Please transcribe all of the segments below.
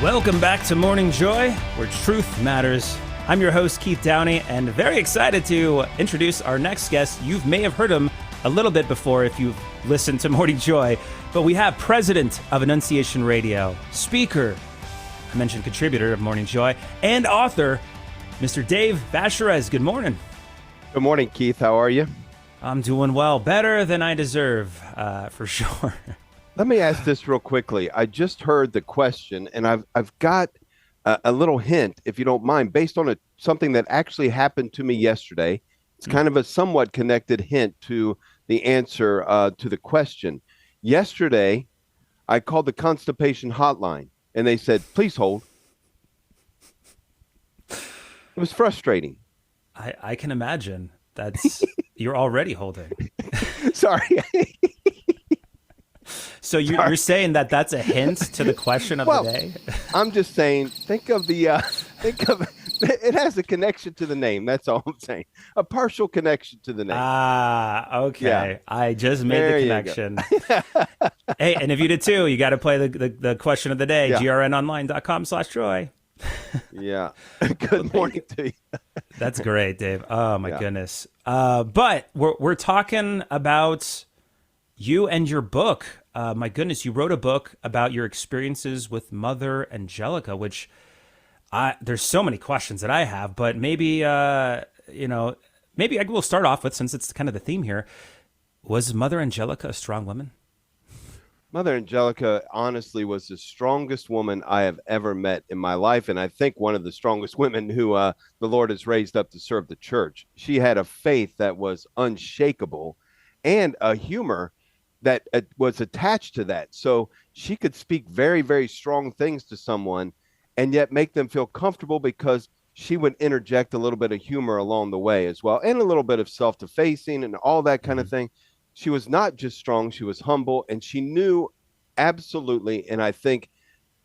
Welcome back to Morning Joy, where truth matters. I'm your host, Keith Downey, and very excited to introduce our next guest. You may have heard him a little bit before if you've listened to Morning Joy, but we have president of Annunciation Radio, speaker, I mentioned contributor of Morning Joy, and author, Mr. Dave Vacheresse. Good morning. Good morning, Keith. How are you? I'm doing well. Better than I deserve, for sure. Let me ask this real quickly. I just heard the question, and I've got a little hint, if you don't mind, based on something that actually happened to me yesterday. It's kind of a somewhat connected hint to the answer to the question. Yesterday, I called the constipation hotline, and they said, please hold. It was frustrating. I can imagine. You're already holding. Sorry. So you're saying that that's a hint to the question of the day? I'm just saying, think of it has a connection to the name. That's all I'm saying. A partial connection to the name. Okay. Yeah. I just made There the connection. Hey, and if you did too, you got to play the question of the day, grnonline.com/joy. Yeah. Good morning to you. That's great, Dave. Oh my goodness. But we're talking about you and your book. My goodness, you wrote a book about your experiences with Mother Angelica, which there's so many questions that I have, but maybe maybe I will start off with, since it's kind of the theme here. Was Mother Angelica a strong woman? Mother Angelica honestly was the strongest woman I have ever met in my life, and I think one of the strongest women who the Lord has raised up to serve the church. She had a faith that was unshakable and a humor that was attached to that. So she could speak very, very strong things to someone and yet make them feel comfortable, because she would interject a little bit of humor along the way as well, and a little bit of self-defacing and all that kind of thing. She was not just strong, she was humble, and she knew absolutely, and I think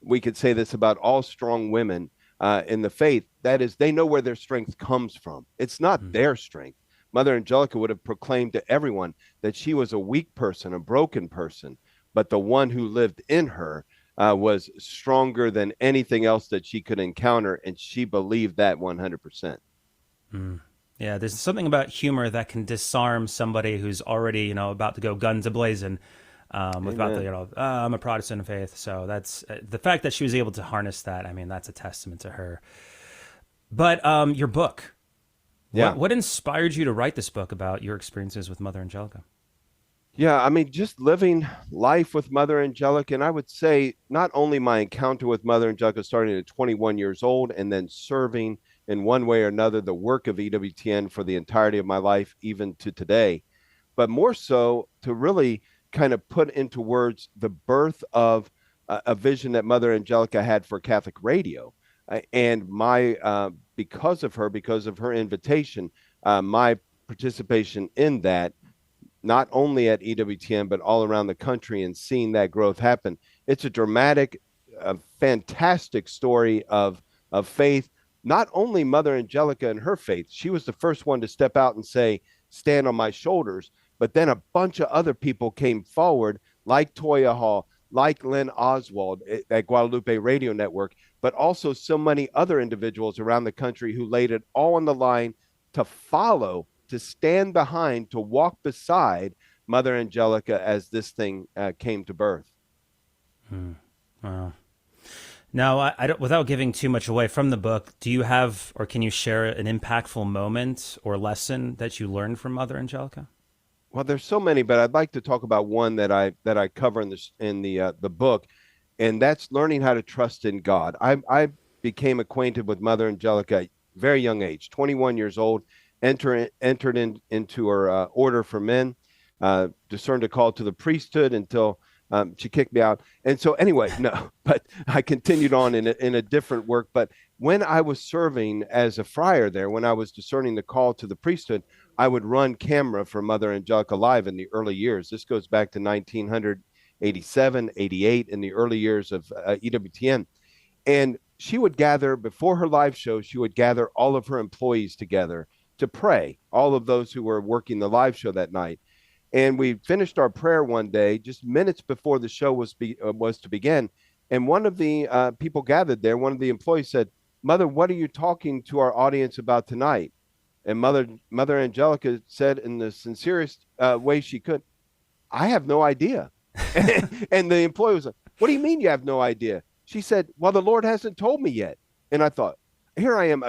we could say this about all strong women in the faith, that is, they know where their strength comes from. It's not their strength. Mother Angelica would have proclaimed to everyone that she was a weak person, a broken person, but the one who lived in her was stronger than anything else that she could encounter, and she believed that 100%. Yeah, there's something about humor that can disarm somebody who's already, about to go guns a-blazing about the, I'm a Protestant of faith. So that's the fact that she was able to harness that. I mean, that's a testament to her. But your book, what inspired you to write this book about your experiences with Mother Angelica? Yeah, I mean, just living life with Mother Angelica. And I would say not only my encounter with Mother Angelica starting at 21 years old, and then serving in one way or another the work of EWTN for the entirety of my life, even to today, but more so to really kind of put into words the birth of a vision that Mother Angelica had for Catholic radio. And my, because of her invitation, my participation in that, not only at EWTN, but all around the country, and seeing that growth happen. It's a dramatic, fantastic story of faith. Not only Mother Angelica and her faith, she was the first one to step out and say, stand on my shoulders. But then a bunch of other people came forward, like Toya Hall, like Lynn Oswald at Guadalupe Radio Network, but also so many other individuals around the country who laid it all on the line to follow, to stand behind, to walk beside Mother Angelica as this thing came to birth. Wow. Now, without giving too much away from the book, do you have, or can you share an impactful moment or lesson that you learned from Mother Angelica? Well, there's so many, but I'd like to talk about one that I cover in the book, and that's learning how to trust in God. I became acquainted with Mother Angelica at a very young age, 21 years old, entered into her order for men, discerned a call to the priesthood until she kicked me out. And so anyway, no, but I continued on in a different work. But when I was serving as a friar there, when I was discerning the call to the priesthood, I would run camera for Mother Angelica Live in the early years. This goes back to 1987, 88, in the early years of EWTN. And she would gather, before her live show, she would gather all of her employees together to pray, all of those who were working the live show that night. And we finished our prayer one day, just minutes before the show was to begin. And one of the people gathered there, one of the employees said, "Mother, what are you talking to our audience about tonight?" And Mother Angelica said in the sincerest way she could, "I have no idea." And the employee was like, "What do you mean you have no idea?" She said, "Well, the Lord hasn't told me yet." And I thought, here I am,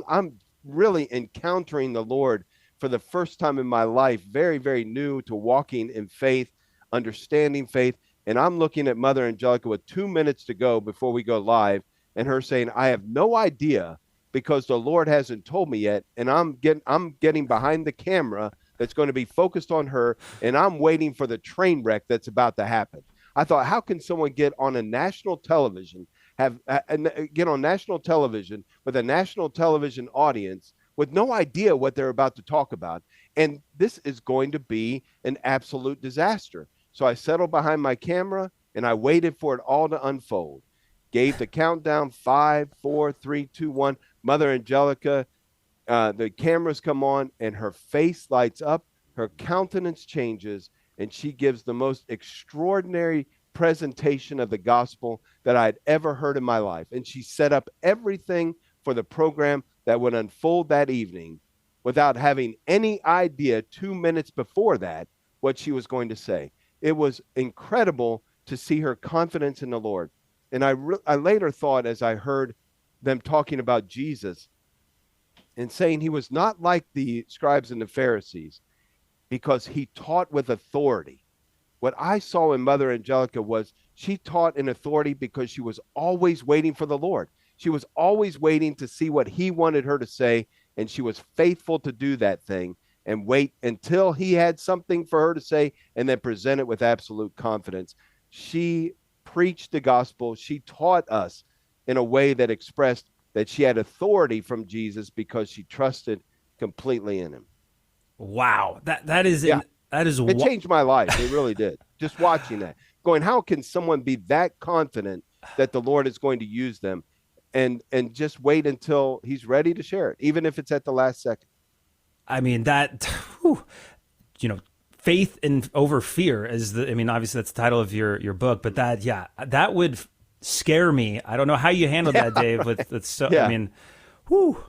I'm really encountering the Lord for the first time in my life, very, very new to walking in faith, understanding faith. And I'm looking at Mother Angelica with 2 minutes to go before we go live, and her saying, "I have no idea because the Lord hasn't told me yet." And I'm getting behind the camera that's going to be focused on her, and I'm waiting for the train wreck that's about to happen. I thought, how can someone get on a national television, get on national television with a national television audience with no idea what they're about to talk about? And this is going to be an absolute disaster. So I settled behind my camera and I waited for it all to unfold. Gave the countdown: 5, 4, 3, 2, 1. Mother Angelica, the cameras come on and her face lights up, her countenance changes, and she gives the most extraordinary presentation of the gospel that I'd ever heard in my life. And she set up everything for the program that would unfold that evening without having any idea 2 minutes before that what she was going to say. It was incredible to see her confidence in the Lord. And I later thought, as I heard them talking about Jesus and saying he was not like the scribes and the Pharisees because he taught with authority. What I saw in Mother Angelica was she taught in authority because she was always waiting for the Lord. She was always waiting to see what he wanted her to say, and she was faithful to do that thing and wait until he had something for her to say and then present it with absolute confidence. She preached the gospel. She taught us in a way that expressed that she had authority from Jesus because she trusted completely in him. Wow, that is Yeah, that is it changed my life. It really did. Just watching that, going, how can someone be that confident that the Lord is going to use them, and just wait until He's ready to share it, even if it's at the last second. I mean that whew, you know, faith in over fear is the, I mean, obviously that's the title of your book, but that, yeah, that would scare me. I don't know how you handled that, Dave, with so, I Yeah, mean, whew.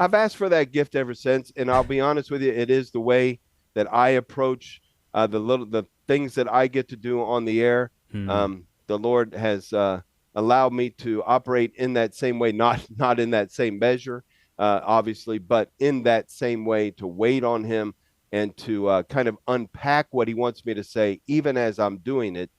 I've asked for that gift ever since, and I'll be honest with you, it is the way that I approach the things that I get to do on the air. Hmm. The Lord has allowed me to operate in that same way, not in that same measure, obviously, but in that same way to wait on Him and to kind of unpack what He wants me to say, even as I'm doing it.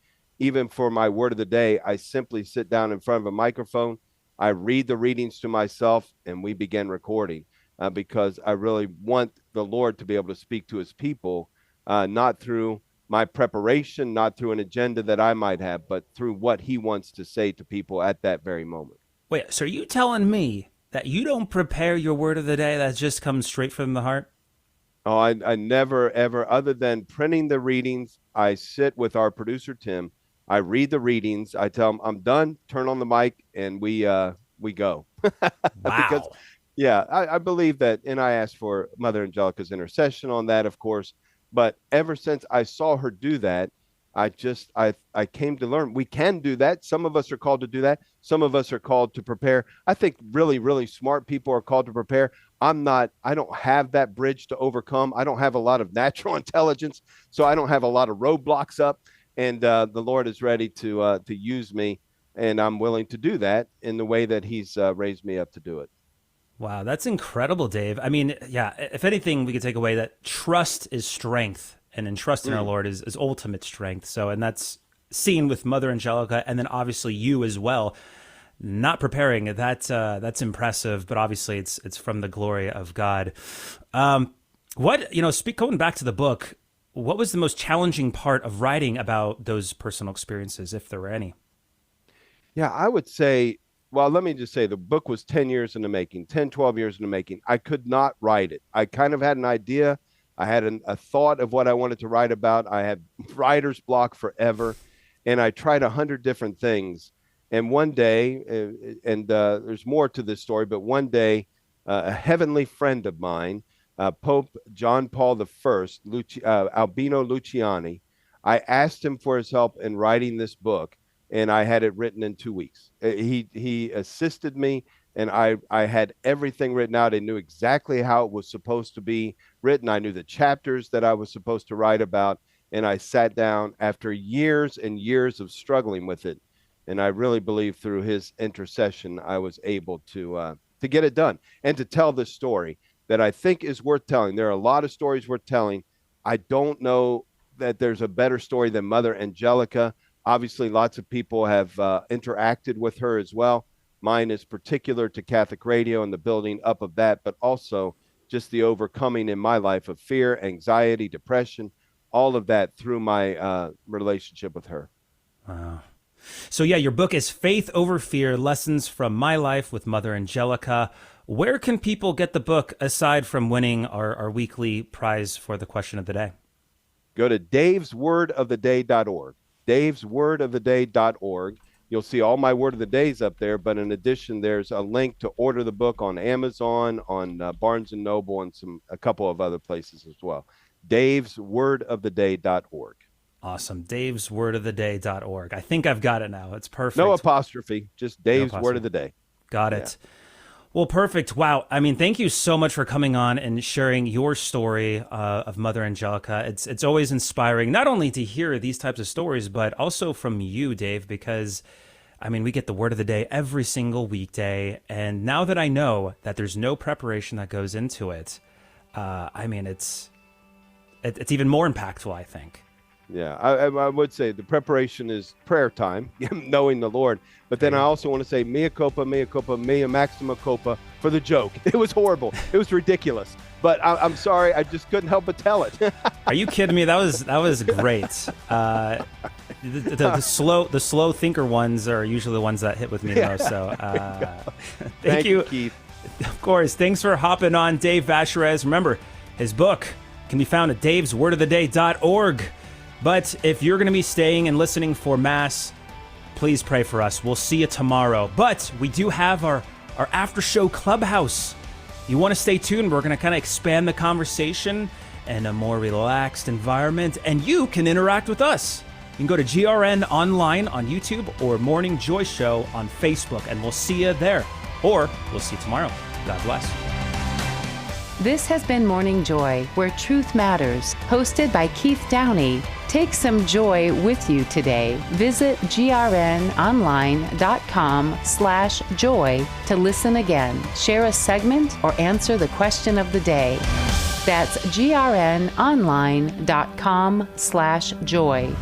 Even for my word of the day, I simply sit down in front of a microphone. I read the readings to myself, and we begin recording because I really want the Lord to be able to speak to His people, not through my preparation, not through an agenda that I might have, but through what He wants to say to people at that very moment. Wait, so are you telling me that you don't prepare your word of the day, that just comes straight from the heart? Oh, I never, ever, other than printing the readings, I sit with our producer, Tim. I read the readings. I tell him I'm done, turn on the mic, and we go. Because, Wow. yeah, I believe that, and I asked for Mother Angelica's intercession on that, of course. But ever since I saw her do that, I came to learn we can do that. Some of us are called to do that. Some of us are called to prepare. I think really, really smart people are called to prepare. I'm not, I don't have that bridge to overcome. I don't have a lot of natural intelligence, so I don't have a lot of roadblocks up. And the Lord is ready to use me, and I'm willing to do that in the way that He's raised me up to do it. Wow, that's incredible, Dave. I mean, yeah, if anything, we could take away that trust is strength, and in trust in our Mm. Lord is ultimate strength. So, and that's seen with Mother Angelica, and then obviously you as well. Not preparing, that's impressive, but obviously it's from the glory of God. What, you know, speak going back to the book, what was the most challenging part of writing about those personal experiences, if there were any? Yeah, I would say, well, let me just say the book was 10 years in the making, 10, 12 years in the making. I could not write it. I kind of had an idea. I had a thought of what I wanted to write about. I had writer's block forever, and I tried 100 different things. And one day, and there's more to this story, but one day, a heavenly friend of mine, Pope John Paul I, Albino Luciani, I asked him for his help in writing this book and I had it written in 2 weeks. He assisted me, and I had everything written out. I knew exactly how it was supposed to be written. I knew the chapters that I was supposed to write about, and I sat down after years and years of struggling with it. And I really believe through his intercession, I was able to get it done and to tell this story that I think is worth telling. There are a lot of stories worth telling. I don't know that there's a better story than Mother Angelica. Obviously, lots of people have interacted with her as well. Mine is particular to Catholic radio and the building up of that, but also just the overcoming in my life of fear, anxiety, depression, all of that through my relationship with her. Wow. So yeah, your book is Faith Over Fear, Lessons from My Life with Mother Angelica. Where can people get the book aside from winning our weekly prize for the question of the day? Go to daveswordoftheday.org. daveswordoftheday.org. You'll see all my word of the days up there, but in addition, there's a link to order the book on Amazon, on Barnes & Noble, and a couple of other places as well. daveswordoftheday.org. Awesome. daveswordoftheday.org. I think I've got it now. It's perfect. No apostrophe, just Dave's Word of the Day. Got it. Yeah. Well, perfect. Wow. I mean, thank you so much for coming on and sharing your story of Mother Angelica. It's always inspiring, not only to hear these types of stories, but also from you, Dave, because, I mean, we get the word of the day every single weekday. And now that I know that there's no preparation that goes into it, I mean, it's even more impactful, I think. Yeah, I would say the preparation is prayer time, knowing the Lord. But then I also want to say mea culpa, mea maxima culpa for the joke. It was horrible. It was ridiculous. But I'm sorry. I just couldn't help but tell it. Are you kidding me? That was great. The slow thinker ones are usually the ones that hit with me the most. So thank you, Keith. Of course. Thanks for hopping on, Dave Vacheresse. Remember, his book can be found at daveswordoftheday.org. But if you're going to be staying and listening for Mass, please pray for us. We'll see you tomorrow. But we do have our after show clubhouse. You want to stay tuned. We're going to kind of expand the conversation in a more relaxed environment, and you can interact with us. You can go to GRN Online on YouTube or Morning Joy Show on Facebook, and we'll see you there. Or we'll see you tomorrow. God bless. This has been Morning Joy, where truth matters, hosted by Keith Downey. Take some joy with you today. Visit grnonline.com/joy to listen again, share a segment, or answer the question of the day. That's grnonline.com/joy.